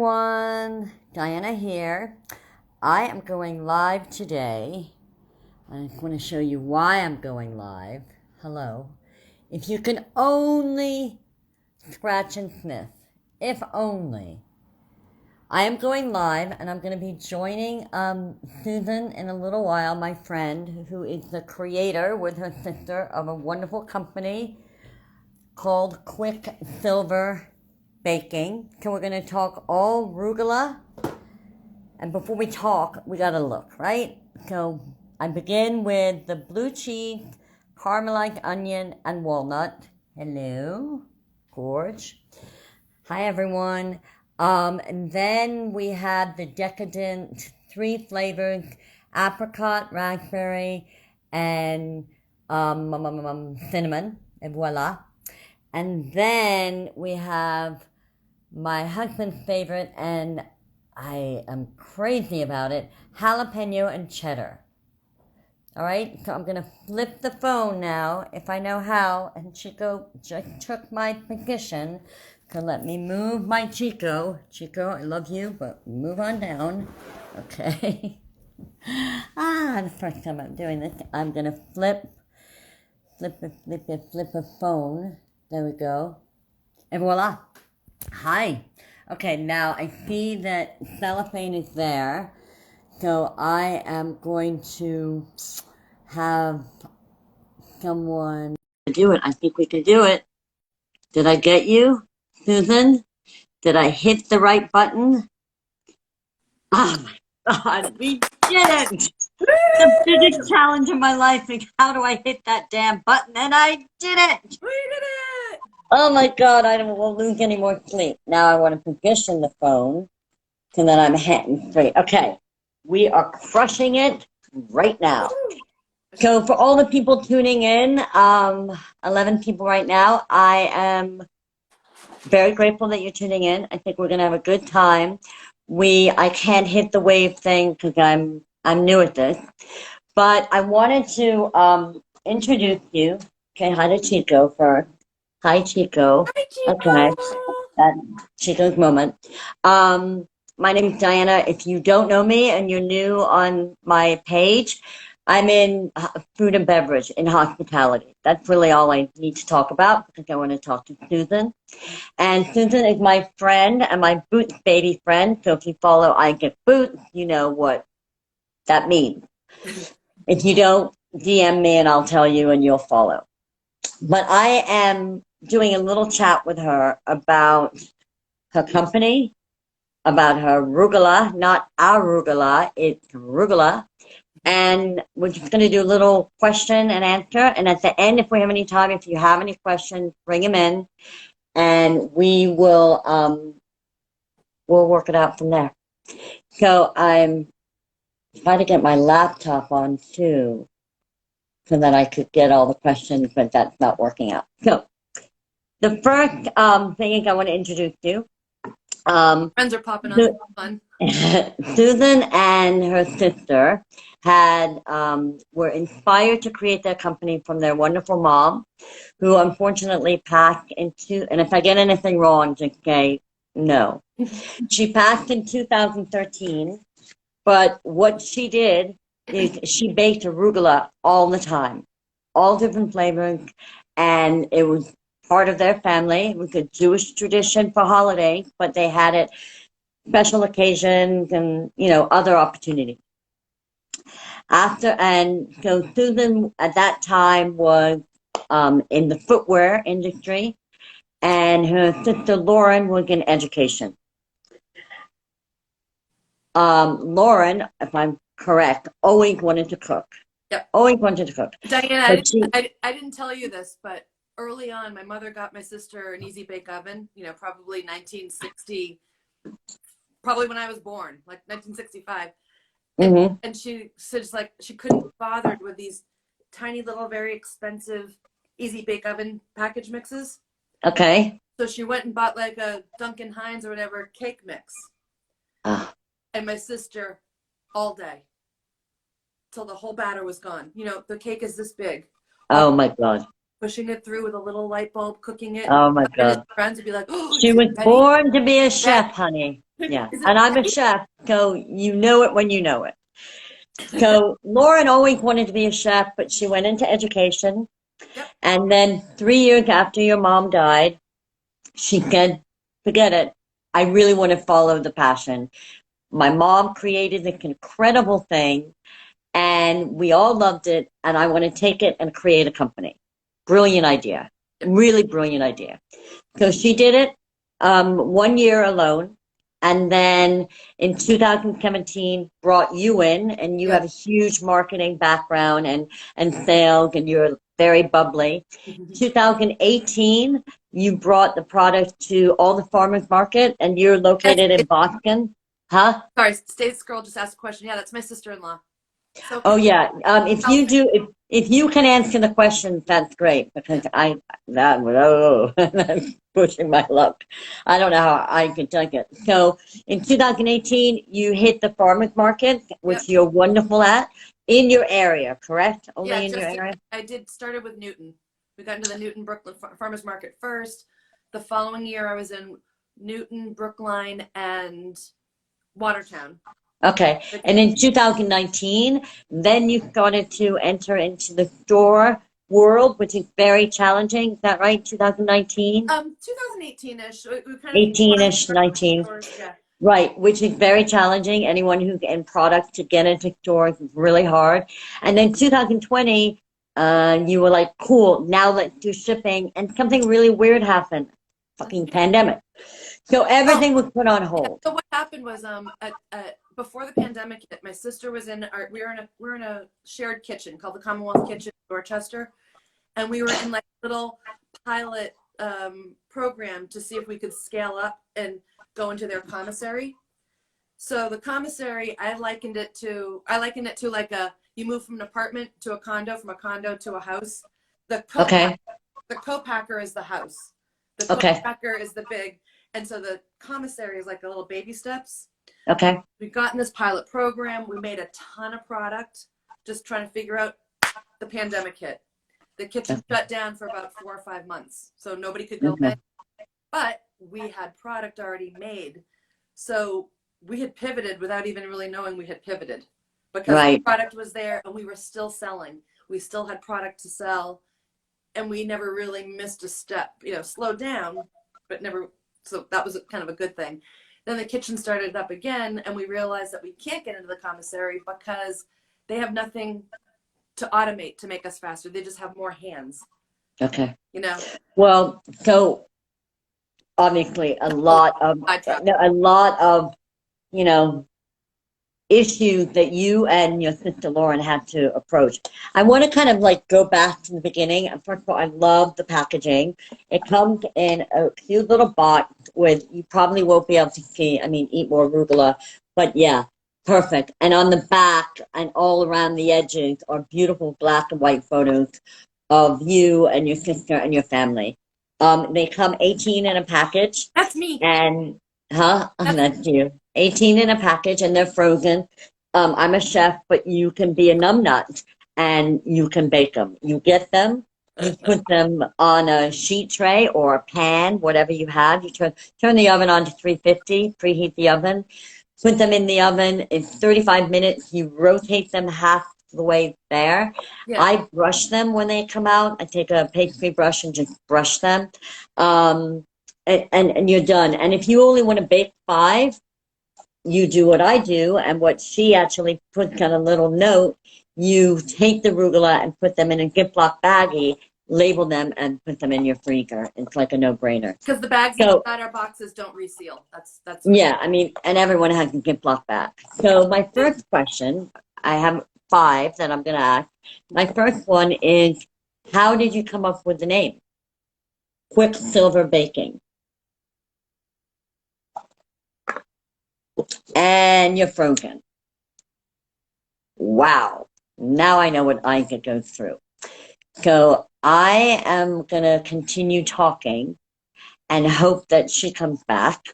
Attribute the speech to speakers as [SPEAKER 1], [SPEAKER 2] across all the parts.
[SPEAKER 1] everyone, Diana here. I am going live today. I'm going to show you why I'm going live. Hello. If you can only scratch and sniff, if only. I am going live and I'm going to be joining Susan in a little while, my friend, who is the creator with her sister of a wonderful company called Quick Silver Baking. So we're going to talk all arugula. And before we talk, we got to look, right? So I begin with the blue cheese, caramelized onion, and walnut. Hello, Gorge. Hi, everyone. And then we have the decadent 3 flavors, apricot, raspberry, and cinnamon, and voila. And then we have my husband's favorite, and I am crazy about it, jalapeno and cheddar. All right, so I'm going to flip the phone now, if I know how, and Chico just took my position. So let me move my Chico. Chico, I love you, but move on down. Okay. The first time I'm doing this, I'm going to flip a phone. There we go. And voila. Hi. Okay, now I see that cellophane is there. So I am going to have someone do it. I think we can do it. Did I get you, Susan? Did I hit the right button? Oh my God, we did it! The biggest challenge of my life is how do I hit that damn button? And I did it!
[SPEAKER 2] We did it!
[SPEAKER 1] Oh my God, I don't want to lose any more sleep. Now I want to position the phone so that I'm hitting straight. Okay, we are crushing it right now. So for all the people tuning in, 11 people right now, I am very grateful that you're tuning in. I think we're going to have a good time. I can't hit the wave thing because I'm new at this. But I wanted to introduce you. Okay, hi to Chico first. Hi, Chico.
[SPEAKER 2] Hi, Chico.
[SPEAKER 1] Okay, that's Chico's moment. My name is Diana. If you don't know me and you're new on my page, I'm in food and beverage, in hospitality. That's really all I need to talk about because I want to talk to Susan. And Susan is my friend and my Boots baby friend. So if you follow I Get Boots, you know what that means. If you don't, DM me and I'll tell you and you'll follow. But I am doing a little chat with her about her company, about her arugula, not arugula, it's arugula. And we're just going to do a little question and answer. And at the end, if we have any time, if you have any questions, bring them in. And we will we'll work it out from there. So I'm trying to get my laptop on too, so that I could get all the questions, but that's not working out. So the first thing I want to introduce you.
[SPEAKER 2] Friends are popping on. Fun.
[SPEAKER 1] Susan and her sister were inspired to create their company from their wonderful mom, who unfortunately passed and if I get anything wrong, just say no. She passed in 2013, but what she did is she baked arugula all the time, all different flavors, and it was part of their family. It was a Jewish tradition for holidays, but they had it special occasions and, other opportunities. So Susan at that time was in the footwear industry, and her sister Lauren was in education. Lauren, if I'm correct, always wanted to cook.
[SPEAKER 2] Yep.
[SPEAKER 1] Always wanted to cook.
[SPEAKER 2] Diana, I didn't tell you this, but early on, my mother got my sister an easy bake oven, probably 1960, probably when I was born, like 1965.
[SPEAKER 1] Mm-hmm.
[SPEAKER 2] And she said she couldn't be bothered with these tiny little, very expensive easy bake oven package mixes.
[SPEAKER 1] Okay.
[SPEAKER 2] So she went and bought like a Duncan Hines or whatever cake mix. And my sister all day till the whole batter was gone. The cake is this big.
[SPEAKER 1] Oh my God.
[SPEAKER 2] Pushing it through with a little light bulb, cooking it.
[SPEAKER 1] Oh my
[SPEAKER 2] And his
[SPEAKER 1] God.
[SPEAKER 2] friends would be like, "Oh,
[SPEAKER 1] She was born to be a chef, honey. Yeah.
[SPEAKER 2] Is
[SPEAKER 1] And I'm a
[SPEAKER 2] it?
[SPEAKER 1] chef, so you know it when you know it. So Lauren always wanted to be a chef, but she went into education.
[SPEAKER 2] Yep.
[SPEAKER 1] And then 3 years after your mom died, she said, forget it. I really want to follow the passion. My mom created this incredible thing, and we all loved it. And I want to take it and create a company. Brilliant idea.
[SPEAKER 2] Yep.
[SPEAKER 1] Really brilliant idea. So she did it 1 year alone. And then in 2017, brought you in, and you have
[SPEAKER 2] Yep.
[SPEAKER 1] a huge marketing background and sales, and you're very bubbly. 2018, you brought the product to all the farmers market, and you're located in Boston. Huh?
[SPEAKER 2] Sorry, State's girl just asked a question. Yeah, that's my sister-in-law. So
[SPEAKER 1] Oh
[SPEAKER 2] can
[SPEAKER 1] yeah. If
[SPEAKER 2] tell
[SPEAKER 1] you
[SPEAKER 2] Fain.
[SPEAKER 1] do, if you can answer the questions, that's great because
[SPEAKER 2] Yeah.
[SPEAKER 1] that's pushing my luck. I don't know how I could take it. So in 2018, you hit the farmers market,
[SPEAKER 2] Yep.
[SPEAKER 1] which you're wonderful at in your area, correct?
[SPEAKER 2] Yeah,
[SPEAKER 1] Only in your
[SPEAKER 2] just
[SPEAKER 1] area.
[SPEAKER 2] I did started with Newton. We got into the Newton Brooklyn Farmers Market first. The following year, I was in Newton, Brookline, and Watertown.
[SPEAKER 1] Okay. And in 2019, then you started to enter into the store world, which is very challenging. Is that right? 2019,
[SPEAKER 2] 2018-ish. We kind of
[SPEAKER 1] 18-ish, 19.
[SPEAKER 2] stores. Yeah.
[SPEAKER 1] Right, which is very challenging. Anyone who in product to get into stores is really hard. And then 2020, you were like, cool, now let's do shipping. And something really weird happened. Fucking pandemic. So
[SPEAKER 2] Oh,
[SPEAKER 1] everything was put on
[SPEAKER 2] yeah.
[SPEAKER 1] hold.
[SPEAKER 2] So what happened was, before the pandemic hit, my sister was we're in a shared kitchen called the Commonwealth Kitchen in Dorchester, and we were in like a little pilot program to see if we could scale up and go into their commissary. So the commissary, I likened it to like you move from an apartment to a condo, from a condo to a house. The
[SPEAKER 1] Okay,
[SPEAKER 2] co-packer is the house. The
[SPEAKER 1] okay,
[SPEAKER 2] co-packer is the big, and so the commissary is like the little baby steps.
[SPEAKER 1] okay,
[SPEAKER 2] We got in this pilot program. We made a ton of product, just trying to figure out. The pandemic hit. The kitchen shut down for about 4 or 5 months, so nobody could go in.
[SPEAKER 1] okay.
[SPEAKER 2] But we had product already made, so we had pivoted without even really knowing we had pivoted, because the
[SPEAKER 1] Right,
[SPEAKER 2] product was there and we were still selling. We still had product to sell, and we never really missed a step. Slowed down, but never. So that was kind of a good thing. Then the kitchen started up again, and we realized that we can't get into the commissary because they have nothing to automate to make us faster. They just have more hands.
[SPEAKER 1] okay.
[SPEAKER 2] You know.
[SPEAKER 1] Well, so obviously
[SPEAKER 2] Sidetrack.
[SPEAKER 1] a lot of, you know, issues that you and your sister Lauren had to approach. I want to kind of like go back to the beginning. First of all, I love the packaging. It comes in a cute little box with, you probably won't be able to see, I mean, eat more arugula, but yeah, perfect. And on the back and all around the edges are beautiful black and white photos of you and your sister and your family. They come 18 in a package,
[SPEAKER 2] That's me.
[SPEAKER 1] and huh?
[SPEAKER 2] That's
[SPEAKER 1] That's you. 18 in a package, and they're frozen. I'm a chef, but you can be a numbnut and you can bake them. You get them, you put them on a sheet tray or a pan, whatever you have. You turn the oven on to 350, preheat the oven, put them in the oven. In 35 minutes, you rotate them half the way there.
[SPEAKER 2] yeah.
[SPEAKER 1] I brush them when they come out. I take a pastry brush and just brush them. And you're done. And if you only want to bake 5, you do what I do, and what she actually puts on a little note. You take the arugula and put them in a Ziploc baggie, label them, and put them in your freezer. It's like a no-brainer.
[SPEAKER 2] Because the bags
[SPEAKER 1] So,
[SPEAKER 2] inside our boxes don't reseal. That's what.
[SPEAKER 1] yeah, I mean, and everyone has a Ziploc bag. So my first question, I have 5 that I'm going to ask. My first one is, how did you come up with the name? Quicksilver Baking. And you're frozen. Wow. Now I know what Ika goes through. So I am going to continue talking and hope that she comes back.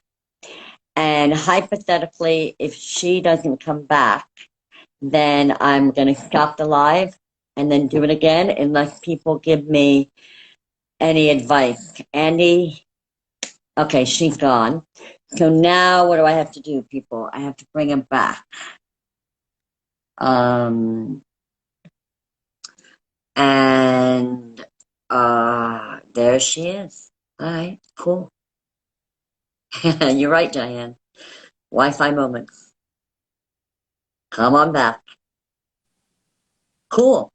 [SPEAKER 1] And hypothetically, if she doesn't come back, then I'm going to stop the live and then do it again unless people give me any advice. Andy, okay, she's gone. So now what do I have to do, people? I have to bring him back. Um, and there she is. All right, cool. You're right, Diane. Wi-Fi moments. Come on back. Cool.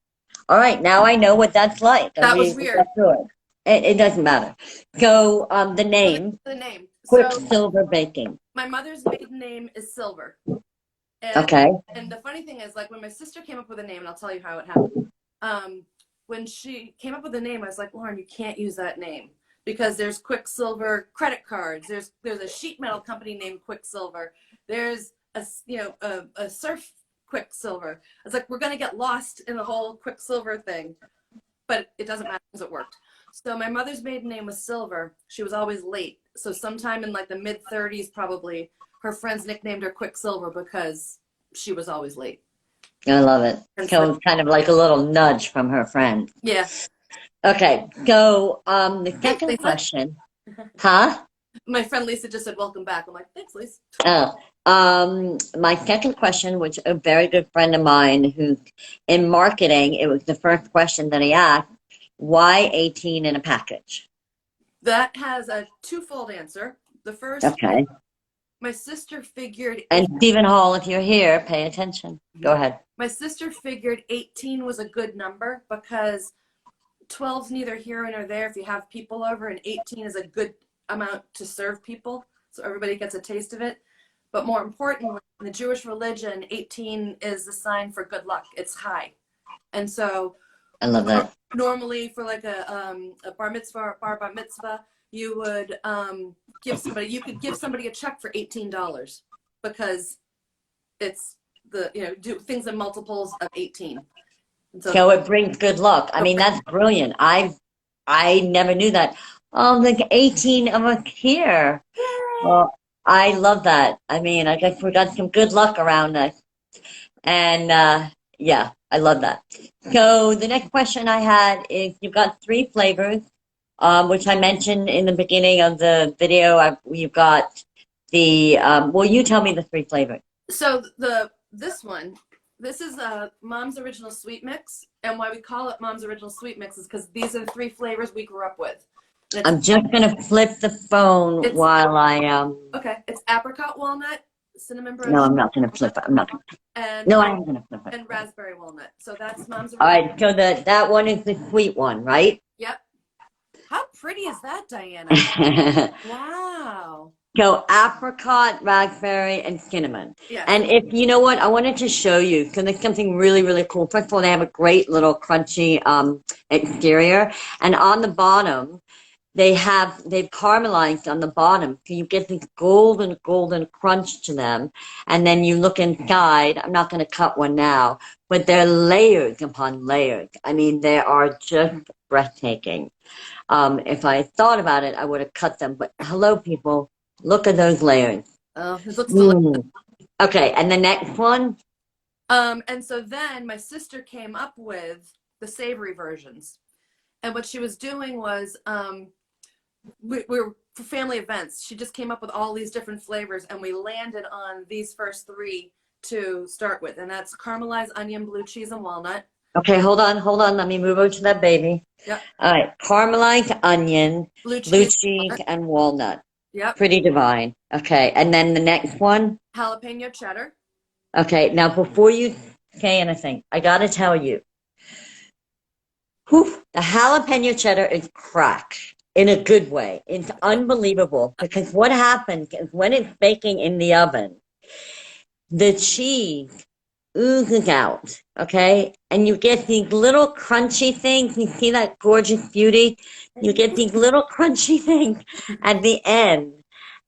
[SPEAKER 1] All right, now I know what that's like.
[SPEAKER 2] That was
[SPEAKER 1] We got
[SPEAKER 2] weird.
[SPEAKER 1] through it. It doesn't matter. So the name,
[SPEAKER 2] The name. So
[SPEAKER 1] Quicksilver Baking.
[SPEAKER 2] my mother's maiden name is Silver. And
[SPEAKER 1] Okay.
[SPEAKER 2] and the funny thing is, like, when my sister came up with a name, and I'll tell you how it happened. When she came up with a name, I was like, Lauren, you can't use that name because there's Quicksilver credit cards. There's a sheet metal company named Quicksilver. There's a surf Quicksilver. It's like we're gonna get lost in the whole Quicksilver thing, but it doesn't matter because it worked. So my mother's maiden name was Silver. She was always late. So sometime in like the mid 30s, probably, her friends nicknamed her Quicksilver because she was always late.
[SPEAKER 1] I love it.
[SPEAKER 2] And
[SPEAKER 1] So
[SPEAKER 2] so,
[SPEAKER 1] it's kind of like a little nudge from her friend.
[SPEAKER 2] yeah.
[SPEAKER 1] Okay. So the
[SPEAKER 2] Hey,
[SPEAKER 1] second
[SPEAKER 2] Lisa.
[SPEAKER 1] question, huh?
[SPEAKER 2] My friend Lisa just said, welcome back. I'm like, thanks, Lisa.
[SPEAKER 1] Oh, my second question, which a very good friend of mine who's in marketing, it was the first question that he asked, why 18 in a package?
[SPEAKER 2] That has a twofold answer. The first is
[SPEAKER 1] Okay.
[SPEAKER 2] my sister figured
[SPEAKER 1] And Stephen Hall, if you're here, pay attention. Go ahead.
[SPEAKER 2] my sister figured 18 was a good number because 12's neither here nor there if you have people over, and 18 is a good amount to serve people, so everybody gets a taste of it. But more importantly, in the Jewish religion, 18 is the sign for good luck. It's high. And so
[SPEAKER 1] I love that.
[SPEAKER 2] normally for like a bar mitzvah or bar mitzvah, you would you could give somebody a check for $18 because it's do things in multiples of 18. And
[SPEAKER 1] So it brings good luck. I mean, that's brilliant. I never knew that. Oh, like 18 of us here. Well, I love that. I mean, I guess we got some good luck around us. And yeah, I love that. So the next question I had is you've got three flavors, which I mentioned in the beginning of the video. You've got the, well, you tell me the three flavors.
[SPEAKER 2] So this is Mom's Original Sweet Mix, and why we call it Mom's Original Sweet Mix is because these are the three flavors we grew up with.
[SPEAKER 1] I'm just going to flip the phone while I,
[SPEAKER 2] okay, it's apricot walnut, cinnamon
[SPEAKER 1] no,
[SPEAKER 2] brioche,
[SPEAKER 1] I'm not going to flip it. I'm not going to.
[SPEAKER 2] and
[SPEAKER 1] No, I am going to flip it.
[SPEAKER 2] and raspberry walnut. So that's Mom's
[SPEAKER 1] All
[SPEAKER 2] Original.
[SPEAKER 1] right, so that one is the sweet one, right?
[SPEAKER 2] Yep. How pretty is that, Diana? Wow.
[SPEAKER 1] So apricot, raspberry, and cinnamon.
[SPEAKER 2] Yes.
[SPEAKER 1] And if you know what, I wanted to show you because there's something really, really cool. First of all, they have a great little crunchy exterior, and on the bottom they've caramelized on the bottom, so you get this golden crunch to them. And then you look inside. I'm not going to cut one now, but they're layers upon layers. I mean, they are just breathtaking. If I thought about it, I would have cut them. But hello, people. Look at those layers.
[SPEAKER 2] Oh, this looks delicious.
[SPEAKER 1] Okay, and the next one?
[SPEAKER 2] And so then my sister came up with the savory versions. And what she was doing was we were for family events. She just came up with all these different flavors, and we landed on these first three to start with. And that's caramelized onion, blue cheese, and walnut.
[SPEAKER 1] Okay, hold on. Let me move over to that baby.
[SPEAKER 2] Yep.
[SPEAKER 1] All right, caramelized onion, blue cheese, and walnut.
[SPEAKER 2] Yep.
[SPEAKER 1] Pretty divine. Okay, and then the next one?
[SPEAKER 2] Jalapeno cheddar.
[SPEAKER 1] Okay, now before you say anything, I gotta tell you, whew, the jalapeno cheddar is crack in a good way. It's unbelievable because what happens is when it's baking in the oven, the cheese oozes out, okay? And you get these little crunchy things. You see that gorgeous beauty? You get these little crunchy things at the end.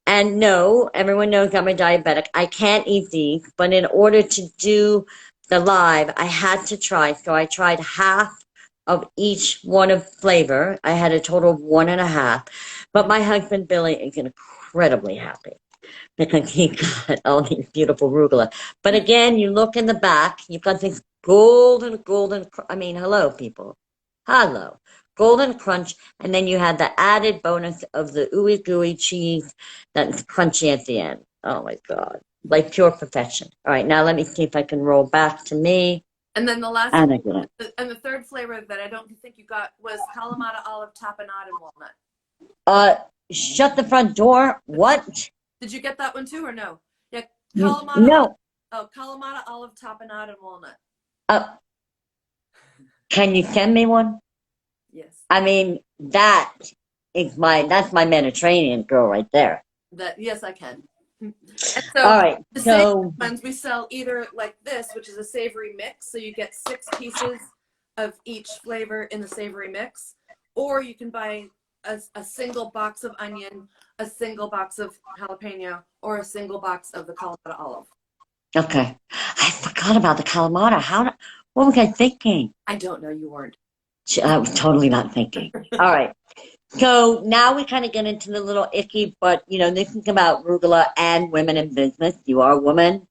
[SPEAKER 1] And no, everyone knows I'm a diabetic. I can't eat these, but in order to do the live, I had to try. So I tried half of each one of flavor. I had a total of 1.5. But my husband, Billy, is incredibly happy because he got all these beautiful arugula. But again, you look in the back, you've got this golden, I mean, hello, people. Hello. golden crunch, and then you had the added bonus of the ooey gooey cheese that's crunchy at the end. Oh my God. Like pure perfection. All right, now let me see if I can roll back to me.
[SPEAKER 2] And then the last
[SPEAKER 1] And again.
[SPEAKER 2] and the third flavor that I don't think you got was Kalamata olive tapenade and walnut.
[SPEAKER 1] Shut the front door. What?
[SPEAKER 2] Did you get that one too or no? Yeah, Kalamata
[SPEAKER 1] No.
[SPEAKER 2] Kalamata olive tapenade and walnut.
[SPEAKER 1] Uh, can you send me one?
[SPEAKER 2] Yes.
[SPEAKER 1] I mean, that's my Mediterranean girl right there.
[SPEAKER 2] Yes, I can. And
[SPEAKER 1] All right.
[SPEAKER 2] the
[SPEAKER 1] So
[SPEAKER 2] savory ones we sell either like this, which is a savory mix, so you get 6 pieces of each flavor in the savory mix, or you can buy a single box of onion, a single box of jalapeno, or a single box of the Kalamata olive.
[SPEAKER 1] okay. I forgot about the Kalamata. What was I thinking?
[SPEAKER 2] I don't know, you weren't.
[SPEAKER 1] I was totally not thinking. All right. So now we kind of get into the little icky, but this is about arugula and women in business. You are a woman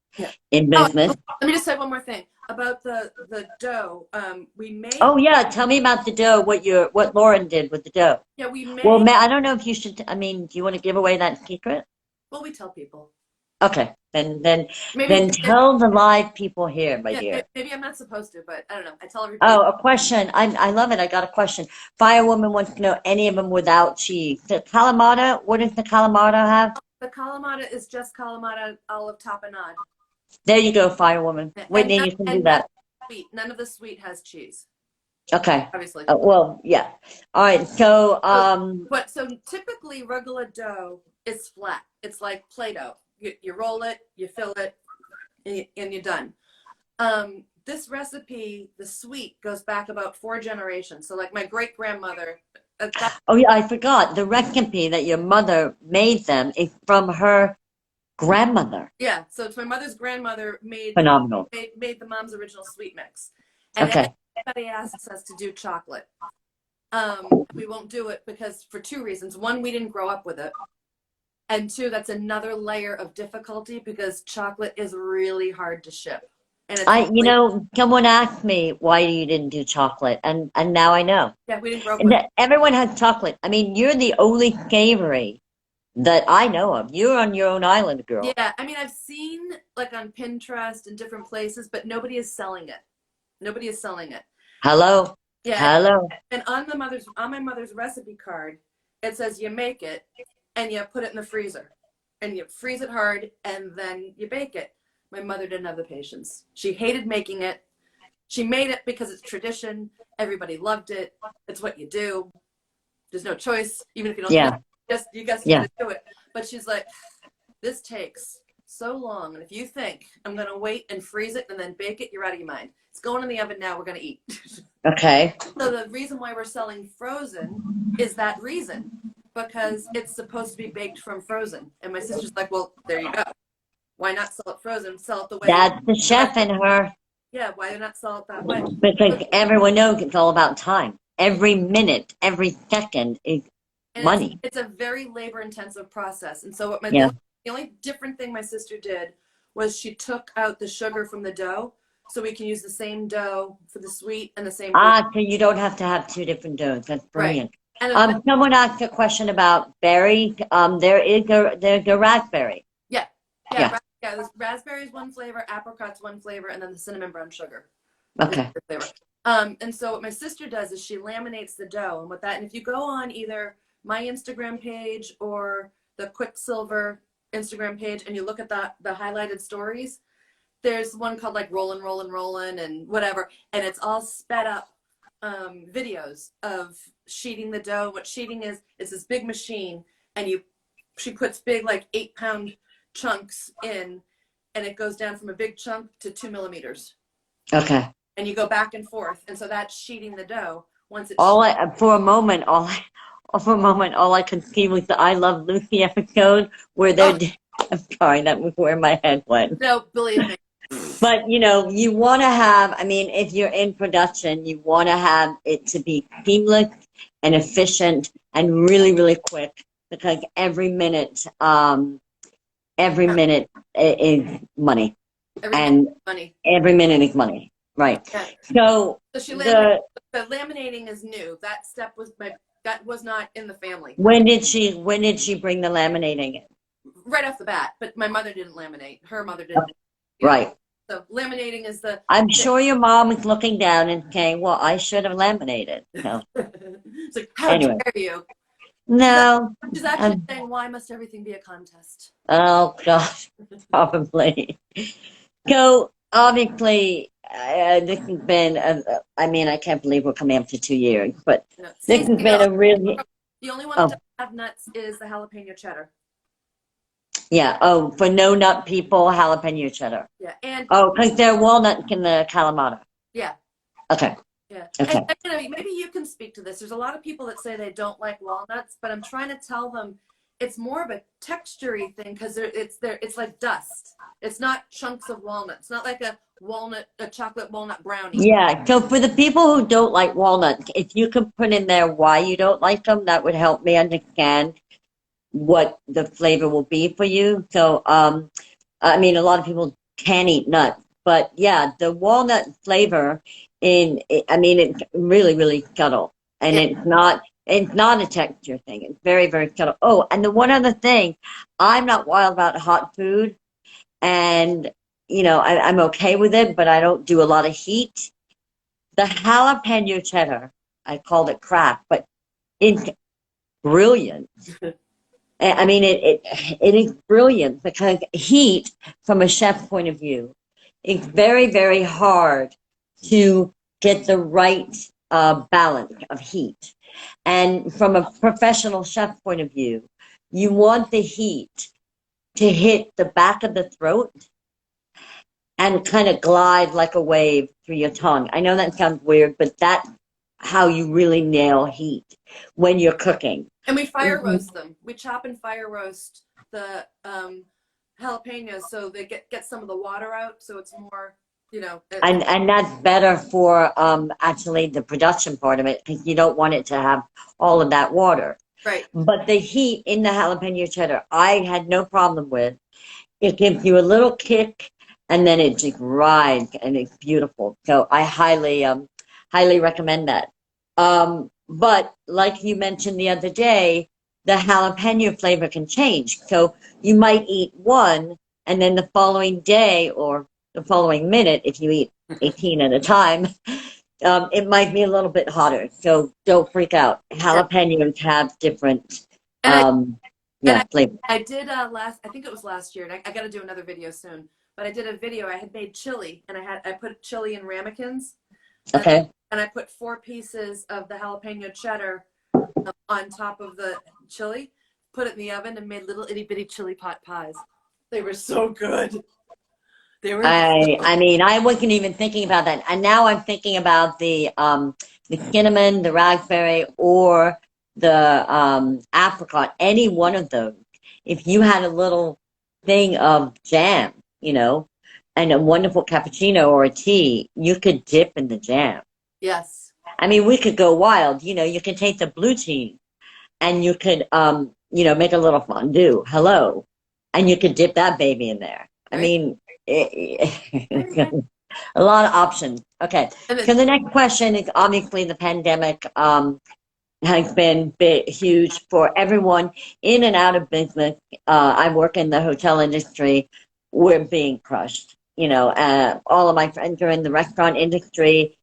[SPEAKER 1] in business.
[SPEAKER 2] Let me just say one more thing about the dough. We made.
[SPEAKER 1] Oh yeah, tell me about the dough. What Lauren did with the dough.
[SPEAKER 2] Yeah, we made.
[SPEAKER 1] Well, I don't know if you should. I mean, do you want to give away that secret?
[SPEAKER 2] Well, we tell people.
[SPEAKER 1] Okay, then tell the live people here, my dear.
[SPEAKER 2] Maybe I'm not supposed to, but I don't know. I tell everybody.
[SPEAKER 1] Oh, a question. I love it. I got a question. Firewoman wants to know any of them without cheese. The Kalamata, what does the Kalamata have?
[SPEAKER 2] The Kalamata is just Kalamata olive tapenade.
[SPEAKER 1] There you go, Firewoman. Whitney, you can do that.
[SPEAKER 2] None of the sweet has cheese.
[SPEAKER 1] Okay.
[SPEAKER 2] Obviously.
[SPEAKER 1] Well, yeah. All right. So,
[SPEAKER 2] so typically rugelach dough is flat. It's like Play-Doh. You roll it, you fill it, and you're done. This recipe, the sweet, goes back about 4 generations. So, like my great grandmother.
[SPEAKER 1] Oh yeah, I forgot the recipe that your mother made them is from her grandmother.
[SPEAKER 2] Yeah, so it's my mother's grandmother made
[SPEAKER 1] phenomenal.
[SPEAKER 2] Made the mom's original sweet mix. And
[SPEAKER 1] okay.
[SPEAKER 2] Everybody asks us to do chocolate. We won't do it because for 2 reasons. 1, we didn't grow up with it. And 2, that's another layer of difficulty because chocolate is really hard to ship. And
[SPEAKER 1] someone asked me why you didn't do chocolate, and now I know.
[SPEAKER 2] Yeah, we didn't grow up with it.
[SPEAKER 1] Everyone has chocolate. I mean, you're the only savory that I know of. You're on your own island, girl.
[SPEAKER 2] Yeah, I mean, I've seen like on Pinterest and different places, but nobody is selling it. Nobody is selling it.
[SPEAKER 1] Hello.
[SPEAKER 2] Yeah.
[SPEAKER 1] Hello.
[SPEAKER 2] And on my mother's recipe card, it says you make it and you put it in the freezer and you freeze it hard and then you bake it. My mother didn't have the patience. She hated making it. She made it because it's tradition. Everybody loved it. It's what you do. There's no choice, even if you don't.
[SPEAKER 1] Yeah.
[SPEAKER 2] You guys gotta do it. But she's like, this takes so long, and if you think I'm gonna wait and freeze it and then bake it, you're out of your mind. It's going in the oven now. We're gonna eat.
[SPEAKER 1] Okay.
[SPEAKER 2] So the reason why we're selling frozen is that reason, because it's supposed to be baked from frozen. And my sister's like, well, there you go. Why not sell it frozen? Sell it the way.
[SPEAKER 1] That's the chef in her.
[SPEAKER 2] Yeah, why not sell it that way?
[SPEAKER 1] Because everyone knows it's all about time. Every minute, every second is money.
[SPEAKER 2] It's a very labor-intensive process. And so the only different thing my sister did was she took out the sugar from the dough, so we can use the same dough for the sweet and the same.
[SPEAKER 1] So you don't have to have 2 different doughs. That's brilliant.
[SPEAKER 2] Right. And
[SPEAKER 1] someone asked a question about berries. There's a raspberry.
[SPEAKER 2] Yeah. There's raspberries 1 flavor, apricots 1 flavor, and then the cinnamon brown sugar.
[SPEAKER 1] Okay.
[SPEAKER 2] Flavor. And so what my sister does is she laminates the dough, and if you go on either my Instagram page or the Quicksilver Instagram page and you look at the highlighted stories, there's one called like Rollin' and whatever, and it's all sped up videos of sheeting the dough. What sheeting is this big machine, and she puts big like 8-pound chunks in, and it goes down from a big chunk to 2 millimeters.
[SPEAKER 1] Okay.
[SPEAKER 2] And you go back and forth, and so that's sheeting the dough. Once it's
[SPEAKER 1] for a moment, all I could see was the I Love Lucy episode where they're. I'm sorry, that was where my head went.
[SPEAKER 2] No, believe me.
[SPEAKER 1] But you want to have. I mean, if you're in production, you want to have it to be seamless and efficient and really, really quick, because every minute is money.
[SPEAKER 2] Every minute is money.
[SPEAKER 1] Every minute is money. Right.
[SPEAKER 2] Yeah.
[SPEAKER 1] So
[SPEAKER 2] So she
[SPEAKER 1] the
[SPEAKER 2] the laminating is new. That step was that was not in the family
[SPEAKER 1] when did she bring the laminating in?
[SPEAKER 2] right off the bat. But my mother didn't laminate. Her mother
[SPEAKER 1] Oh,
[SPEAKER 2] didn't. Yeah.
[SPEAKER 1] right.
[SPEAKER 2] So laminating is
[SPEAKER 1] I'm sure your mom is looking down and saying, "Well, I should have laminated." No.
[SPEAKER 2] it's like, how
[SPEAKER 1] Anyway,
[SPEAKER 2] dare you?
[SPEAKER 1] no.
[SPEAKER 2] She's actually
[SPEAKER 1] Um,
[SPEAKER 2] saying, why must everything be a contest?
[SPEAKER 1] oh gosh, probably. So obviously, this has been. I mean, I can't believe we're coming up to 2 years, but this
[SPEAKER 2] Stacey,
[SPEAKER 1] has been a really.
[SPEAKER 2] the only one that
[SPEAKER 1] Oh,
[SPEAKER 2] doesn't have nuts is the jalapeno cheddar.
[SPEAKER 1] yeah. Oh, for no nut people, jalapeno cheddar.
[SPEAKER 2] Yeah, and
[SPEAKER 1] Oh, because they're walnut in the calamata.
[SPEAKER 2] yeah,
[SPEAKER 1] Okay.
[SPEAKER 2] yeah.
[SPEAKER 1] Okay.
[SPEAKER 2] And you know, maybe you can speak to this. There's a lot of people that say they don't like walnuts, but I'm trying to tell them it's more of a textury thing because it's like dust. It's not chunks of walnut. It's not like a chocolate walnut brownie.
[SPEAKER 1] Yeah. So for the people who don't like walnuts, if you could put in there why you don't like them, that would help me understand what the flavor will be for you. So, I mean, a lot of people can eat nuts, but yeah, the walnut flavor I mean, it's really, really subtle, and
[SPEAKER 2] Yeah.
[SPEAKER 1] it's not a texture thing. It's very, very subtle. Oh, and the one other thing, I'm not wild about hot food, and I'm okay with it, but I don't do a lot of heat. The jalapeno cheddar, I called it crap, but it's brilliant. I mean, it is brilliant because heat, from a chef point of view, it's very, very hard to get the right balance of heat. And from a professional chef point of view, you want the heat to hit the back of the throat and kind of glide like a wave through your tongue. I know that sounds weird, but that's how you really nail heat when you're cooking.
[SPEAKER 2] And we fire roast them. We chop and fire roast the jalapenos so they get some of the water out, so it's more, you know.
[SPEAKER 1] And that's better for actually the production part of it because you don't want it to have all of that water.
[SPEAKER 2] Right.
[SPEAKER 1] But the heat in the jalapeno cheddar, I had no problem with. It gives you a little kick, and then it just rides, and it's beautiful. So I highly recommend that. But like you mentioned the other day, the jalapeno flavor can change. So you might eat one, and then the following day or the following minute, if you eat 18 at a time, it might be a little bit hotter. So don't freak out.
[SPEAKER 2] Yeah.
[SPEAKER 1] Jalapenos have different,
[SPEAKER 2] And I and
[SPEAKER 1] flavor.
[SPEAKER 2] I did I think it was last year, and I got to do another video soon. But I did a video. I had made chili, and I put chili in ramekins,
[SPEAKER 1] Okay.
[SPEAKER 2] and I put 4 pieces of the jalapeno cheddar on top of the chili, put it in the oven, and made little itty bitty chili pot pies. They were so good. They were.
[SPEAKER 1] I mean, I wasn't even thinking about that, and now I'm thinking about the cinnamon, the raspberry, or the apricot. Any one of those. If you had a little thing of jam, and a wonderful cappuccino or a tea, you could dip in the jam.
[SPEAKER 2] Yes.
[SPEAKER 1] I mean, we could go wild. You can take the blue cheese and you could, make a little fondue. Hello, and you could dip that baby in there. I
[SPEAKER 2] Right.
[SPEAKER 1] mean, a lot of options. Okay,
[SPEAKER 2] And then,
[SPEAKER 1] so the next question is obviously the pandemic has been huge for everyone in and out of business. I work in the hotel industry. We're being crushed. All of my friends are in the restaurant industry.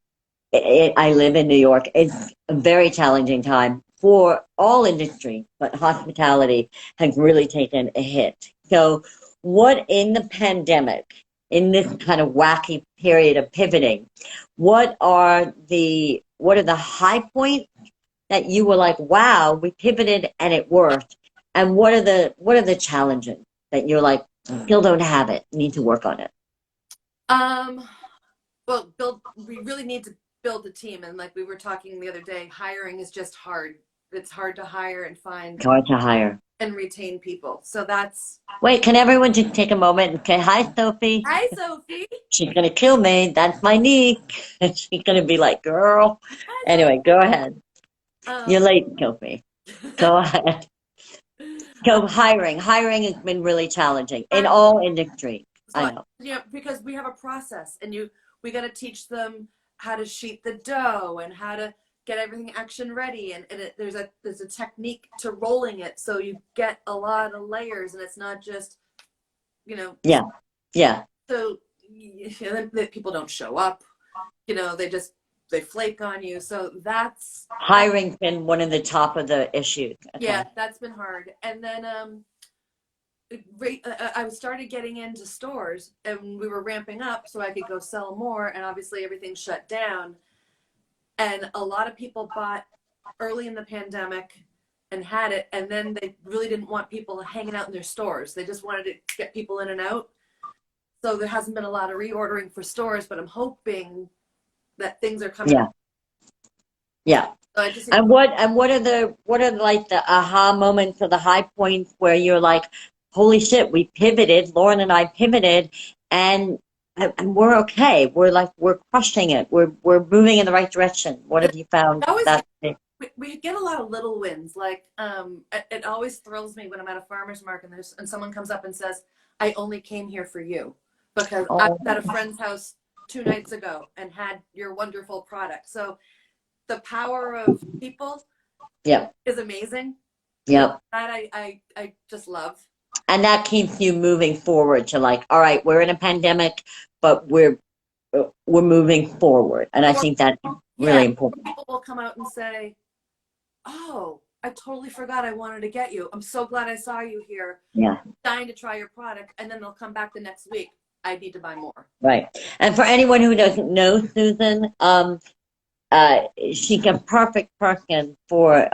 [SPEAKER 1] I live in New York. It's a very challenging time for all industry, but hospitality has really taken a hit. So, what in the pandemic, in this kind of wacky period of pivoting, what are the high points that you were like, wow, we pivoted and it worked, and what are the challenges that you're like, still don't have it, need to work on it?
[SPEAKER 2] well, we really need to build a team. And like we were talking the other day, hiring is just hard. It's hard to hire and find
[SPEAKER 1] It's hard to hire.
[SPEAKER 2] and retain people. So that's.
[SPEAKER 1] Wait, can everyone just take a moment and say, hi, Sophie?
[SPEAKER 2] Hi, Sophie.
[SPEAKER 1] She's going to kill me. That's my niece. And she's going to be like, girl.
[SPEAKER 2] Hi,
[SPEAKER 1] Anyway, go ahead. You're
[SPEAKER 2] Sophie.
[SPEAKER 1] late, Sophie. Go ahead. So hiring has been really challenging in all industries. I
[SPEAKER 2] So,
[SPEAKER 1] know.
[SPEAKER 2] because we have a process, and we got to teach them how to sheet the dough and how to get everything action ready. And there's a technique to rolling it. So you get a lot of layers and it's not just, you know.
[SPEAKER 1] Yeah. Yeah.
[SPEAKER 2] So people don't show up, they flake on you. So
[SPEAKER 1] hiring's been one of the top of the issues. Okay.
[SPEAKER 2] Yeah, that's been hard. And then I started getting into stores and we were ramping up so I could go sell more. And obviously everything shut down. And a lot of people bought early in the pandemic and had it. And then they really didn't want people hanging out in their stores. They just wanted to get people in and out. So there hasn't been a lot of reordering for stores, but I'm hoping that things are coming.
[SPEAKER 1] Yeah. Yeah.
[SPEAKER 2] So
[SPEAKER 1] and what are like the aha moments or the high points where you're like, holy shit, we pivoted, Lauren and I pivoted, and we're okay. We're crushing it. We're moving in the right direction. What have you found?
[SPEAKER 2] We get a lot of little wins. Like it always thrills me when I'm at a farmer's market and someone comes up and says, I only came here for you because I was at a friend's house 2 nights ago and had your wonderful product. So the power of people is amazing.
[SPEAKER 1] Yep.
[SPEAKER 2] That I just love.
[SPEAKER 1] And that keeps you moving forward to like, all right, we're in a pandemic, but we're moving forward. And I think that's really important.
[SPEAKER 2] People will come out and say, oh, I totally forgot I wanted to get you. I'm so glad I saw you here.
[SPEAKER 1] Yeah.
[SPEAKER 2] I'm dying to try your product. And then they'll come back the next week. I need to buy more.
[SPEAKER 1] Right. And for anyone who doesn't know Susan, she's a perfect person for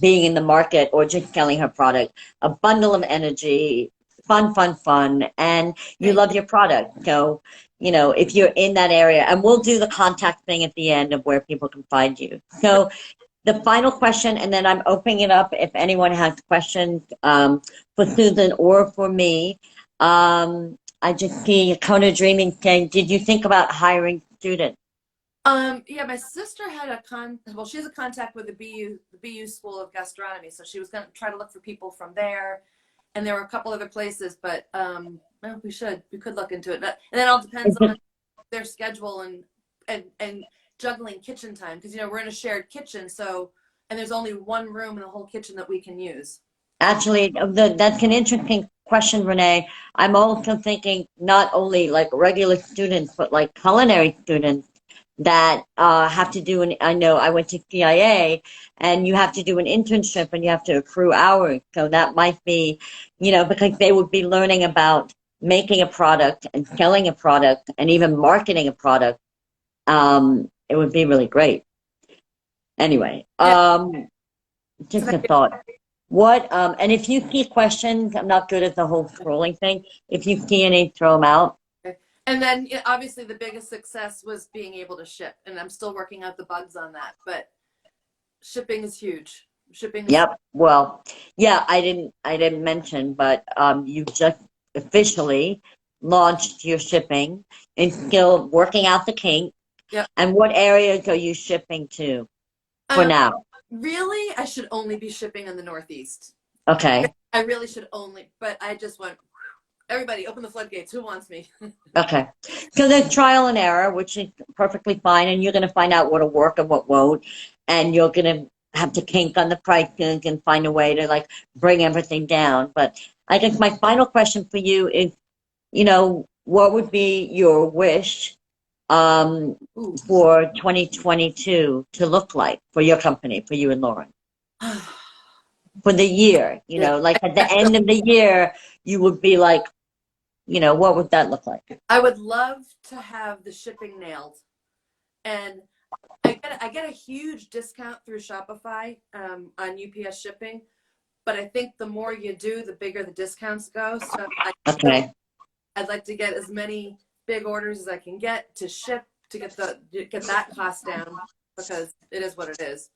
[SPEAKER 1] being in the market or just selling her product. A bundle of energy, fun, and you love your product. So, if you're in that area, and we'll do the contact thing at the end of where people can find you. So the final question, and then I'm opening it up if anyone has questions for Susan or for me. I just see Kona Dreaming saying, did you think about hiring students?
[SPEAKER 2] Yeah, my sister had she's a contact with the BU School of Gastronomy, so she was going to try to look for people from there, and there were a couple other places, but well, we could look into it, and then it all depends on their schedule and juggling kitchen time, because we're in a shared kitchen, and there's only one room in the whole kitchen that we can use.
[SPEAKER 1] Actually, that's an interesting question, Renee. I'm also thinking not only like regular students, but like culinary students that have to do I know I went to CIA, and you have to do an internship and you have to accrue hours. So that might be, because they would be learning about making a product and selling a product and even marketing a product. It would be really great. Anyway, just a thought. And if you see questions, I'm not good at the whole scrolling thing. If you see any, throw them out.
[SPEAKER 2] And then obviously the biggest success was being able to ship, and I'm still working out the bugs on that, but shipping is huge.
[SPEAKER 1] Yep. Well, yeah, I didn't mention, but you just officially launched your shipping and still working out the kinks.
[SPEAKER 2] Yep.
[SPEAKER 1] And what areas are you shipping to for now?
[SPEAKER 2] Really, I should only be shipping in the Northeast.
[SPEAKER 1] Okay.
[SPEAKER 2] I really should only, but I just went, everybody open the floodgates. Who wants me?
[SPEAKER 1] Okay. So there's trial and error, which is perfectly fine, and you're going to find out what'll work and what won't, and you're going to have to kink on the pricing and find a way to like bring everything down. But I guess my final question for you is, what would be your wish for 2022 to look like for your company, for you and Lauren? For the year, like at the end of the year, you would be like, what would that look like?
[SPEAKER 2] I would love to have the shipping nailed. And I get a huge discount through Shopify on UPS shipping, but I think the more you do, the bigger the discounts go. So I'd like to get as many big orders as I can get to ship to get that cost down, because it is what it is.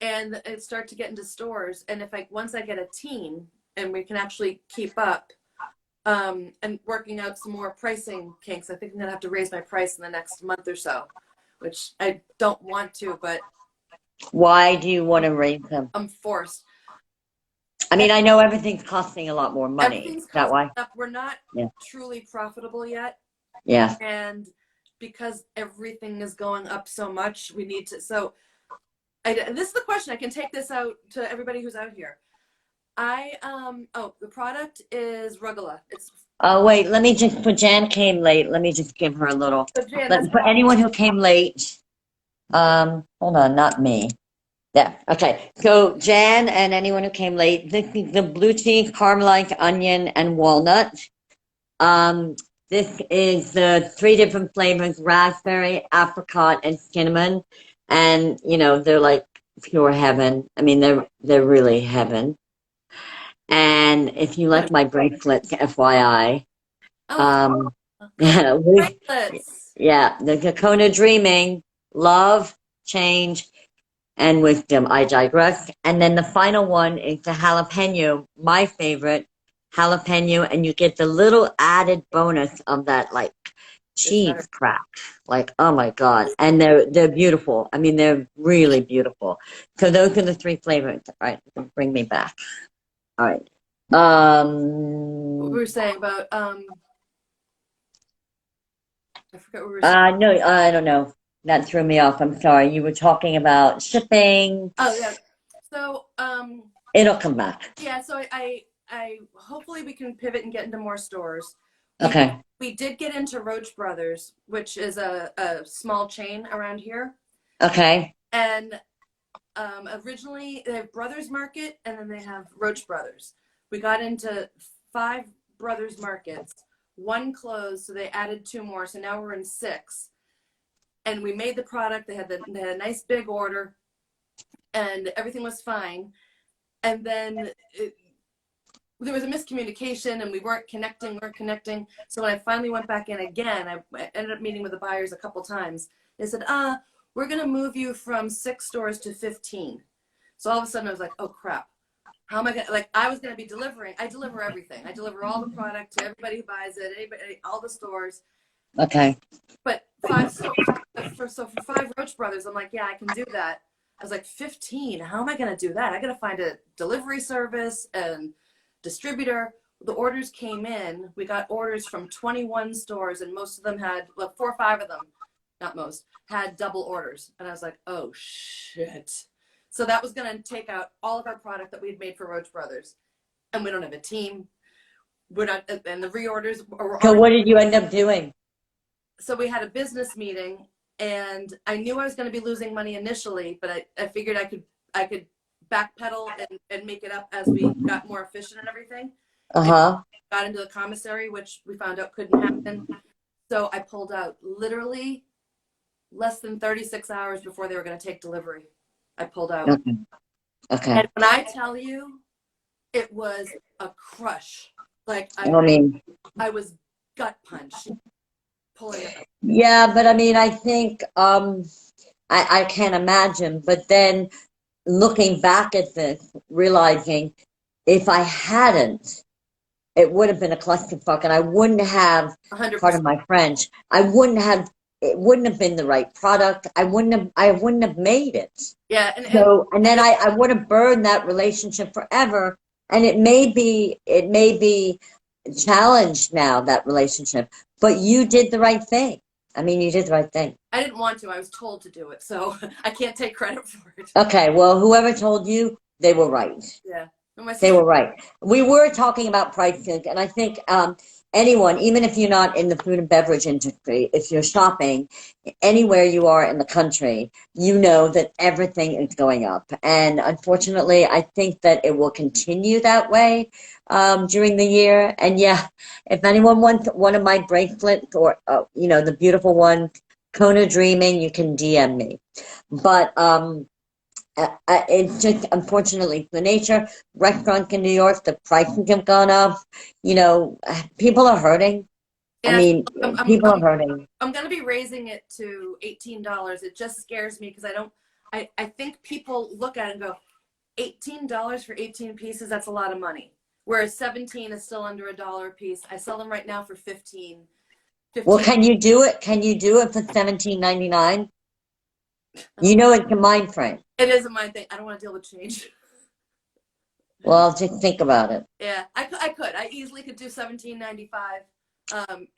[SPEAKER 2] And start to get into stores. And once I get a team and we can actually keep up, and working out some more pricing kinks, I think I'm gonna have to raise my price in the next month or so, which I don't want to, but
[SPEAKER 1] why do you want to raise them?
[SPEAKER 2] I'm forced.
[SPEAKER 1] I mean, I know everything's costing a lot more money. Is that why?
[SPEAKER 2] We're not truly profitable yet.
[SPEAKER 1] Yeah.
[SPEAKER 2] And because everything is going up so much, we need to. So this is the question. I can take this out to everybody who's out here. The product is Rugula. It's
[SPEAKER 1] Oh, wait, let me just, for Jan came late, let me just give her a little,
[SPEAKER 2] so Jan. That's
[SPEAKER 1] for anyone who came late, hold on, not me. Yeah, okay. So Jan and anyone who came late, the blue tea, caramelized onion, and walnut. Um, this is the three different flavors: raspberry, apricot, and cinnamon. And you know, they're like pure heaven. I mean, they're really heaven. And if you like my bracelets, FYI,
[SPEAKER 2] oh,
[SPEAKER 1] um,
[SPEAKER 2] go
[SPEAKER 1] we,
[SPEAKER 2] bracelets.
[SPEAKER 1] yeah, the Kakona Dreaming, Love, Change, and Wisdom. I digress. And then the final one is the jalapeno, my favorite jalapeno, and you get the little added bonus of that like
[SPEAKER 2] It's better.
[SPEAKER 1] cheese crack. Like, oh my God. And they're beautiful. I mean, they're really beautiful. So those are the three flavors. All right, bring me back. All right.
[SPEAKER 2] What we were saying about I forget what we were saying.
[SPEAKER 1] No, I don't know. That threw me off. I'm sorry. You were talking about shipping.
[SPEAKER 2] Oh yeah. So
[SPEAKER 1] It'll come back.
[SPEAKER 2] yeah. So I hopefully we can pivot and get into more stores. We
[SPEAKER 1] Okay.
[SPEAKER 2] we did get into Roach Brothers, which is a small chain around here,
[SPEAKER 1] Okay.
[SPEAKER 2] and originally they have Brothers Market and then they have Roach Brothers. We got into 5 Brothers Markets. One closed, so they added 2 more. So now we're in 6. And we made the product. They had a nice big order, and everything was fine. And then there was a miscommunication, and we weren't connecting. So when I finally went back in again, I ended up meeting with the buyers a couple times. They said, we're going to move you from 6 stores to 15. So all of a sudden I was like, oh crap. How am I going to, like, I was going to be delivering. I deliver everything. I deliver all the product to everybody who buys it, anybody, all the stores.
[SPEAKER 1] Okay.
[SPEAKER 2] But 5 stores, for 5 Roach Brothers, I'm like, yeah, I can do that. I was like, 15, how am I going to do that? I got to find a delivery service and distributor. The orders came in. We got orders from 21 stores, and most of them had, well, 4 or 5 of them, not most, had double orders. And I was like, oh shit. So that was going to take out all of our product that we had made for Roach Brothers. And we don't have a team. We're not, and the reorders were
[SPEAKER 1] So
[SPEAKER 2] already.
[SPEAKER 1] what did you end up doing?
[SPEAKER 2] So we had a business meeting, and I knew I was going to be losing money initially, but I figured I could backpedal and make it up as we got more efficient and everything. And
[SPEAKER 1] Uh-huh.
[SPEAKER 2] got into the commissary, which we found out couldn't happen. So I pulled out literally less than 36 hours before they were going to take delivery. I pulled out.
[SPEAKER 1] Okay. Okay.
[SPEAKER 2] And when I tell you, it was a crush. Like
[SPEAKER 1] I mean,
[SPEAKER 2] I was gut punched pulling it out.
[SPEAKER 1] yeah, but I mean, I think I can't imagine. But then looking back at this, realizing if I hadn't, it would have been a clusterfuck, and I wouldn't have, pardon
[SPEAKER 2] 100%.
[SPEAKER 1] my French, I wouldn't have, it wouldn't have been the right product. I wouldn't have made it.
[SPEAKER 2] Yeah,
[SPEAKER 1] So, and then
[SPEAKER 2] and
[SPEAKER 1] I would have burned that relationship forever. And it may be challenged now, that relationship, but you did the right thing. I mean, you did the right thing.
[SPEAKER 2] I didn't want to. I was told to do it, so I can't take credit for it.
[SPEAKER 1] Okay, well, whoever told you, they were right.
[SPEAKER 2] Yeah. And my
[SPEAKER 1] They
[SPEAKER 2] sister.
[SPEAKER 1] were right. We were talking about pricing, and I think anyone, even if you're not in the food and beverage industry, if you're shopping anywhere you are in the country, you know that everything is going up. And unfortunately, I think that it will continue that way during the year. And yeah, if anyone wants one of my bracelets or, the beautiful one, Kona Dreaming, you can DM me. But it's just unfortunately the nature. Restaurants in New York, the prices have gone up. People are hurting. I
[SPEAKER 2] Yeah,
[SPEAKER 1] mean,
[SPEAKER 2] I'm I'm
[SPEAKER 1] people are
[SPEAKER 2] I'm
[SPEAKER 1] hurting.
[SPEAKER 2] I'm gonna be raising it to $18. It just scares me because I think people look at it and go, $18 for 18 pieces, that's a lot of money. Whereas 17 is still under $1 a piece. I sell them right now for 15.
[SPEAKER 1] Well,
[SPEAKER 2] 15.
[SPEAKER 1] can you do it? Can you do it for 17.99? You know it's a mind frame.
[SPEAKER 2] It isn't my thing. I don't want to deal with change.
[SPEAKER 1] Well, just think about it.
[SPEAKER 2] Yeah, I could. I easily could do 17.95.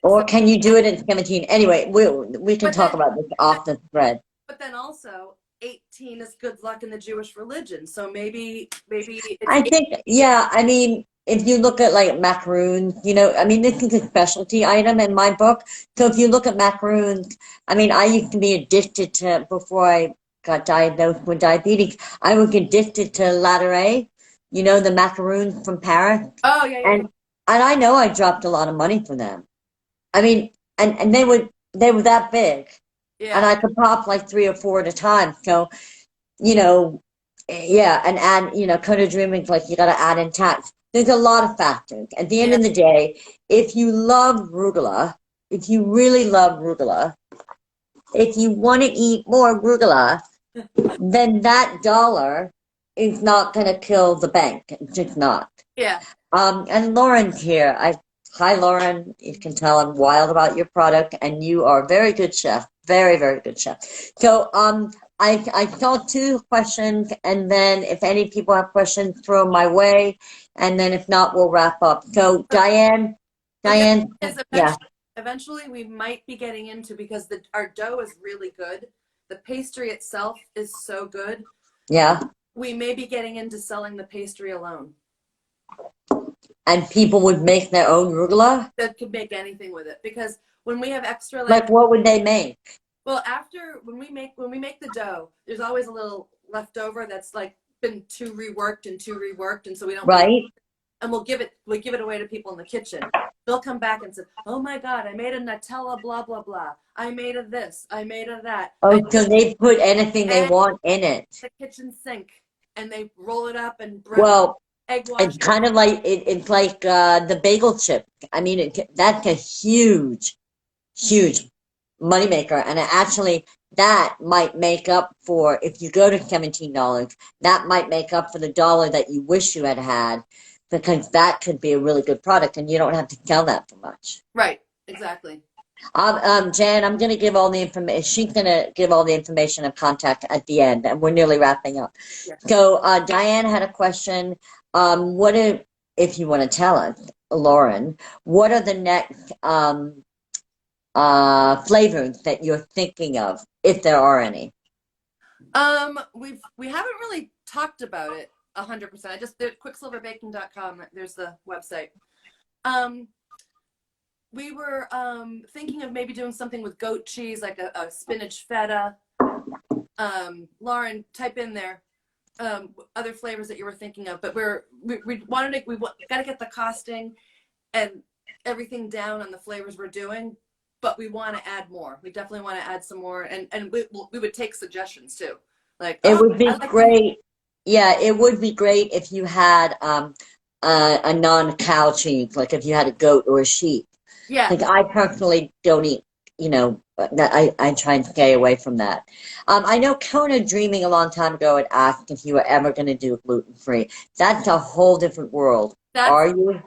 [SPEAKER 1] Or
[SPEAKER 2] So,
[SPEAKER 1] can you do it in 17? Anyway, we can
[SPEAKER 2] but
[SPEAKER 1] talk
[SPEAKER 2] then,
[SPEAKER 1] about this
[SPEAKER 2] but,
[SPEAKER 1] off the thread.
[SPEAKER 2] but then also 18 is good luck in the Jewish religion. So maybe it's
[SPEAKER 1] I think,
[SPEAKER 2] 18.
[SPEAKER 1] yeah, I mean, if you look at like macaroons, I mean, this is a specialty item in my book. So if you look at macaroons, I mean, I used to be addicted to, before I got diagnosed with diabetes, I was addicted to Latteray, the macaroons from Paris.
[SPEAKER 2] Oh yeah, yeah, yeah.
[SPEAKER 1] And, and I know I dropped a lot of money for them. I mean, and they were that big, and
[SPEAKER 2] Yeah.
[SPEAKER 1] I could pop like three or four at a time. So, you know, yeah, and add, Coda Dreaming, like you got to add in tax. There's a lot of factors. At the end
[SPEAKER 2] Yeah.
[SPEAKER 1] of the day, if you love arugula, if you really love arugula, if you want to eat more arugula, then that dollar is not going to kill the bank. It's just not.
[SPEAKER 2] Yeah.
[SPEAKER 1] And Lauren's here. Hi, Lauren. You can tell I'm wild about your product, and you are a very good chef. Very, very good chef. So, I saw two questions, and then if any people have questions, throw them my way, and then if not, we'll wrap up. So,
[SPEAKER 2] So, so the other
[SPEAKER 1] Diane,
[SPEAKER 2] thing is
[SPEAKER 1] yeah,
[SPEAKER 2] eventually we might be getting into, because our dough is really good. The pastry itself is so good.
[SPEAKER 1] yeah,
[SPEAKER 2] We may be getting into selling the pastry alone.
[SPEAKER 1] and people would make their own arugula.
[SPEAKER 2] That could make anything with it, because when we have extra,
[SPEAKER 1] Like,
[SPEAKER 2] like,
[SPEAKER 1] what would they make?
[SPEAKER 2] well, after when we make the dough, there's always a little leftover that's like been too reworked and so we don't waste,
[SPEAKER 1] Right?
[SPEAKER 2] and we give it away to people in the kitchen. They'll come back and say, "Oh my God, I made a Nutella blah blah blah. I made a this. I made a that. I
[SPEAKER 1] Oh,
[SPEAKER 2] did
[SPEAKER 1] so they put anything they
[SPEAKER 2] egg
[SPEAKER 1] want in it.
[SPEAKER 2] in the kitchen sink, and they roll it up and
[SPEAKER 1] Well,
[SPEAKER 2] egg wash
[SPEAKER 1] it's
[SPEAKER 2] it."
[SPEAKER 1] kind of like it's like the bagel chip. I mean, that's a huge, huge moneymaker, and actually, that might make up for if you go to $17. That might make up for the dollar that you wish you had had, because that could be a really good product, and you don't have to sell that for much.
[SPEAKER 2] Right, exactly.
[SPEAKER 1] Jan, I'm going to give all the information. She's going to give all the information and contact at the end, and we're nearly wrapping up.
[SPEAKER 2] Yeah.
[SPEAKER 1] So, Diane had a question. If you want to tell us, Lauren, what are the next flavors that you're thinking of, if there are any?
[SPEAKER 2] We haven't really talked about it 100%. I just did quicksilverbaking.com. There's the website. We were thinking of maybe doing something with goat cheese, like a spinach feta. Lauren, type in there other flavors that you were thinking of. But we got to get the costing and everything down on the flavors we're doing. But we want to add more. We definitely want to add some more, and we would take suggestions too. Like,
[SPEAKER 1] It
[SPEAKER 2] oh,
[SPEAKER 1] would be
[SPEAKER 2] I like these.
[SPEAKER 1] great. Yeah, it would be great if you had a non-cow cheese, like if you had a goat or a sheep.
[SPEAKER 2] Yeah,
[SPEAKER 1] Like I personally don't eat, that I try and stay away from that. I know Kona Dreaming a long time ago had asked if you were ever going to do gluten free. That's a whole different world.
[SPEAKER 2] that's
[SPEAKER 1] Are you?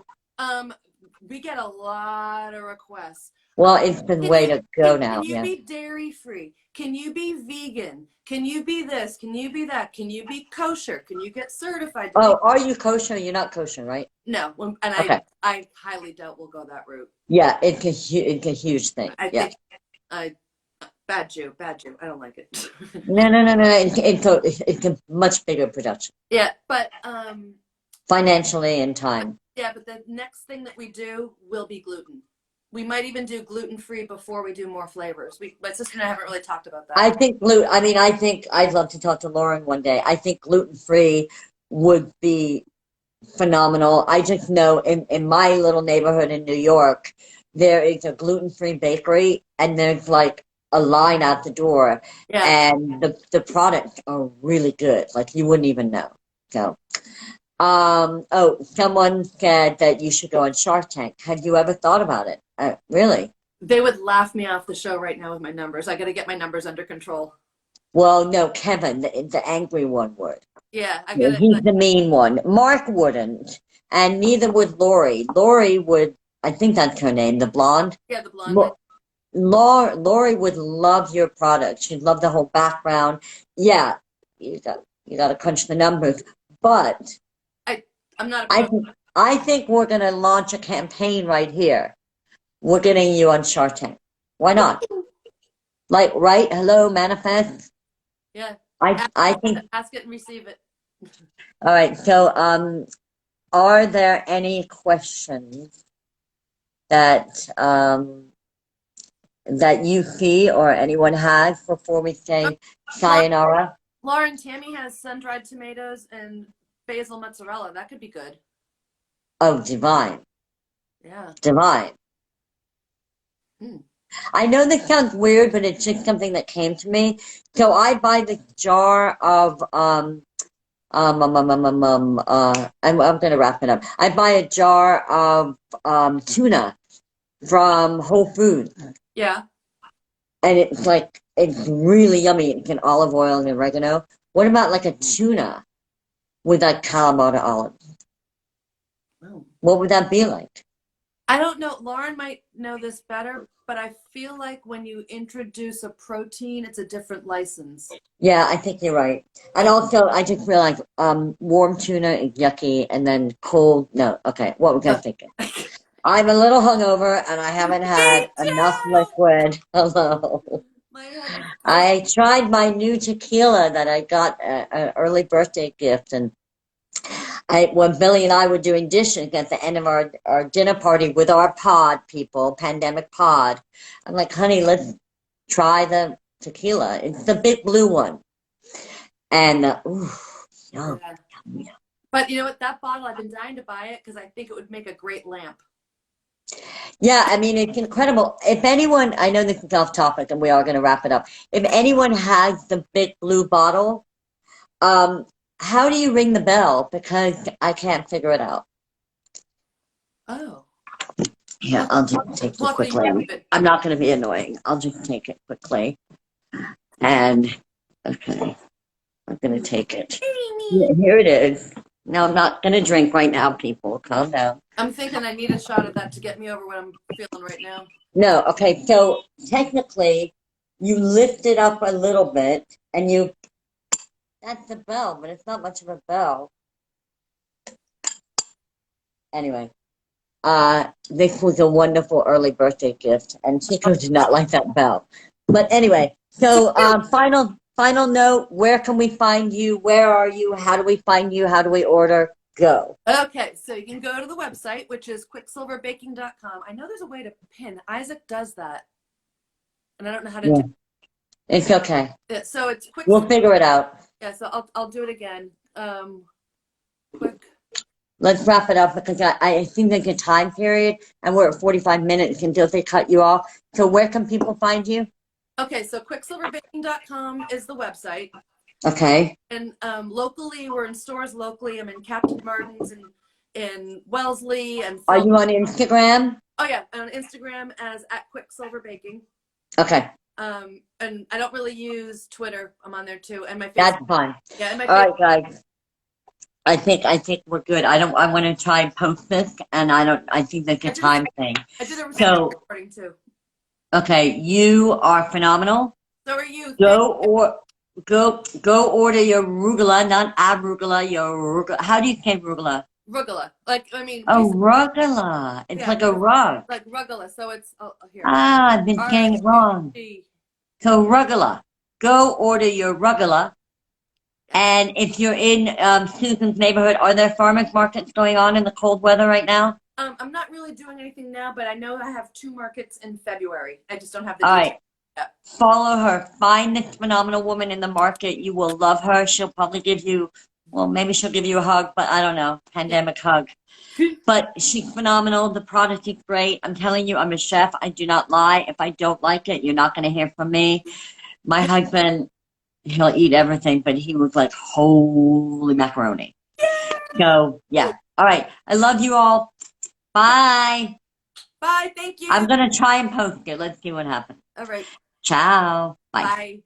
[SPEAKER 2] we get a lot of requests.
[SPEAKER 1] Well, it's the
[SPEAKER 2] Can
[SPEAKER 1] way
[SPEAKER 2] you
[SPEAKER 1] to go now.
[SPEAKER 2] can you
[SPEAKER 1] Yeah.
[SPEAKER 2] be dairy free? Can you be vegan? Can you be this? Can you be that? Can you be kosher? Can you get certified to be?
[SPEAKER 1] Oh, are you kosher? You're not kosher, right?
[SPEAKER 2] No, and
[SPEAKER 1] Okay.
[SPEAKER 2] I highly doubt we'll go that route.
[SPEAKER 1] Yeah, it's a huge thing.
[SPEAKER 2] I
[SPEAKER 1] Yeah.
[SPEAKER 2] think I bad Jew. I don't like it.
[SPEAKER 1] No, no, no, no. It's a much bigger production,
[SPEAKER 2] Yeah, but
[SPEAKER 1] financially and time.
[SPEAKER 2] yeah, but the next thing that we do will be gluten. We might even do gluten free before we do more flavors. My sister and I haven't really talked about that.
[SPEAKER 1] I think I'd love to talk to Lauren one day. I think gluten free would be phenomenal. I just know in my little neighborhood in New York, there is a gluten free bakery, and there's like a line out the door,
[SPEAKER 2] Yeah.
[SPEAKER 1] and the products are really good. Like you wouldn't even know. So. Someone said that you should go on Shark Tank. Have you ever thought about it? Really?
[SPEAKER 2] They would laugh me off the show right now with my numbers. I got to get my numbers under control.
[SPEAKER 1] Well, no, Kevin, the angry one would.
[SPEAKER 2] Yeah, I
[SPEAKER 1] Yeah,
[SPEAKER 2] got
[SPEAKER 1] he's
[SPEAKER 2] it.
[SPEAKER 1] the mean one. Mark wouldn't, and neither would Lori. Lori would, I think that's her name, the blonde.
[SPEAKER 2] Yeah, the blonde one.
[SPEAKER 1] Lori would love your product. She'd love the whole background. Yeah, you got to crunch the numbers, but
[SPEAKER 2] I'm not
[SPEAKER 1] I
[SPEAKER 2] opposed.
[SPEAKER 1] I think we're going to launch a campaign right here. we're getting you on Shark Tank. Why not? Like, right? Hello, manifest.
[SPEAKER 2] Yeah.
[SPEAKER 1] I think.
[SPEAKER 2] Ask it and receive it.
[SPEAKER 1] All right. So, are there any questions that that you see or anyone has before we
[SPEAKER 2] Oh,
[SPEAKER 1] say
[SPEAKER 2] Lauren,
[SPEAKER 1] sayonara?
[SPEAKER 2] Lauren, Tammy has sun-dried tomatoes and basil mozzarella. That could be good.
[SPEAKER 1] Oh, divine,
[SPEAKER 2] Yeah.
[SPEAKER 1] divine.
[SPEAKER 2] Mm.
[SPEAKER 1] I know this sounds weird, but it's just something that came to me. So I buy this jar of I'm gonna wrap it up. I buy a jar of tuna from Whole Foods,
[SPEAKER 2] Yeah.
[SPEAKER 1] and it's like it's really yummy. It's in olive oil and oregano. What about like a tuna with like Kalamata olives?
[SPEAKER 2] Oh.
[SPEAKER 1] What would that be like?
[SPEAKER 2] I don't know. Lauren might know this better, but I feel like when you introduce a protein, it's a different license.
[SPEAKER 1] Yeah, I think you're right. And also, I just realized warm tuna is yucky, and then cold. No, okay. What was I thinking? I'm a little hungover, and I haven't
[SPEAKER 2] Me
[SPEAKER 1] had enough
[SPEAKER 2] too.
[SPEAKER 1] liquid. Hello.
[SPEAKER 2] My head is so.
[SPEAKER 1] I tried my new tequila that I got an early birthday gift, and when Billy and I were doing dishes at the end of our dinner party with our pod people, pandemic pod, I'm like, honey, let's try the tequila. It's the big blue one. And, ooh, yum,
[SPEAKER 2] Yeah.
[SPEAKER 1] yum, yum.
[SPEAKER 2] But you know what? That bottle, I've been dying to buy it because I think it would make a great lamp.
[SPEAKER 1] Yeah, I mean, it's incredible. If anyone, I know this is off topic and we are going to wrap it up. If anyone has the big blue bottle, um, how do you ring the bell? Because I can't figure it out.
[SPEAKER 2] Oh.
[SPEAKER 1] Yeah,
[SPEAKER 2] We'll,
[SPEAKER 1] I'll just take
[SPEAKER 2] we'll
[SPEAKER 1] it
[SPEAKER 2] have to
[SPEAKER 1] quickly.
[SPEAKER 2] YouTube it.
[SPEAKER 1] I'm not going to be annoying. I'll just take it quickly. And, okay, I'm going to take it. Yeah, here it is. No, I'm not going to drink right now, people. Calm down.
[SPEAKER 2] I'm thinking I need a shot of that to get me over what I'm feeling right now.
[SPEAKER 1] No, okay, so technically, you lift it up a little bit and that's the bell, but it's not much of a bell. Anyway, this was a wonderful early birthday gift, and Chico did not like that bell. But anyway, so final note, where can we find you? Where are you? How do we find you? How do we order? Go.
[SPEAKER 2] Okay, so you can go to the website, which is quicksilverbaking.com. I know there's a way to pin. Isaac does that, and I don't know how to
[SPEAKER 1] Yeah,
[SPEAKER 2] do
[SPEAKER 1] it's okay.
[SPEAKER 2] it. So it's
[SPEAKER 1] We'll figure it out.
[SPEAKER 2] Yeah, so I'll do it again. Quick.
[SPEAKER 1] Let's wrap it up because I think there's a time period and we're at 45 minutes until they cut you off. So where can people find you?
[SPEAKER 2] Okay, so quicksilverbaking.com is the website.
[SPEAKER 1] Okay.
[SPEAKER 2] And locally, we're in stores locally. I'm in Captain Martin's and in Wellesley and
[SPEAKER 1] Are
[SPEAKER 2] Phil.
[SPEAKER 1] you on Instagram?
[SPEAKER 2] Oh yeah, on Instagram as @quicksilverbaking.
[SPEAKER 1] Okay.
[SPEAKER 2] And I don't really use Twitter. I'm on there too, and my Facebook.
[SPEAKER 1] That's fine.
[SPEAKER 2] Yeah, and my
[SPEAKER 1] All
[SPEAKER 2] Facebook.
[SPEAKER 1] right, guys. I think we're good. I want to try and post this and I think that's a time thing.
[SPEAKER 2] I did a recording too.
[SPEAKER 1] Okay, you are phenomenal.
[SPEAKER 2] So are you.
[SPEAKER 1] Go order your arugula, not arugula, your arugula. How do you say arugula?
[SPEAKER 2] Rugula. Like, I mean.
[SPEAKER 1] Arugula. It's like a rug.
[SPEAKER 2] Like rugula. So it's, here.
[SPEAKER 1] Ah, I've been saying it wrong. So rugula. Go order your rugula. And if you're in Susan's neighborhood, are there farmers markets going on in the cold weather right now?
[SPEAKER 2] I'm not really doing anything now, but I know I have 2 markets in February. I just don't have the
[SPEAKER 1] All
[SPEAKER 2] details.
[SPEAKER 1] right. Follow her. Find this phenomenal woman in the market. You will love her. She'll probably give you, well, maybe she'll give you a hug, but I don't know, pandemic hug. But she's phenomenal. The product is great. I'm telling you, I'm a chef. I do not lie. If I don't like it, you're not going to hear from me. My husband, he'll eat everything, but he was like, holy macaroni. So, yeah. All right. I love you all. Bye.
[SPEAKER 2] Bye. Thank you.
[SPEAKER 1] I'm going to try and post it. Let's see what happens.
[SPEAKER 2] All right.
[SPEAKER 1] Ciao. Bye.
[SPEAKER 2] Bye.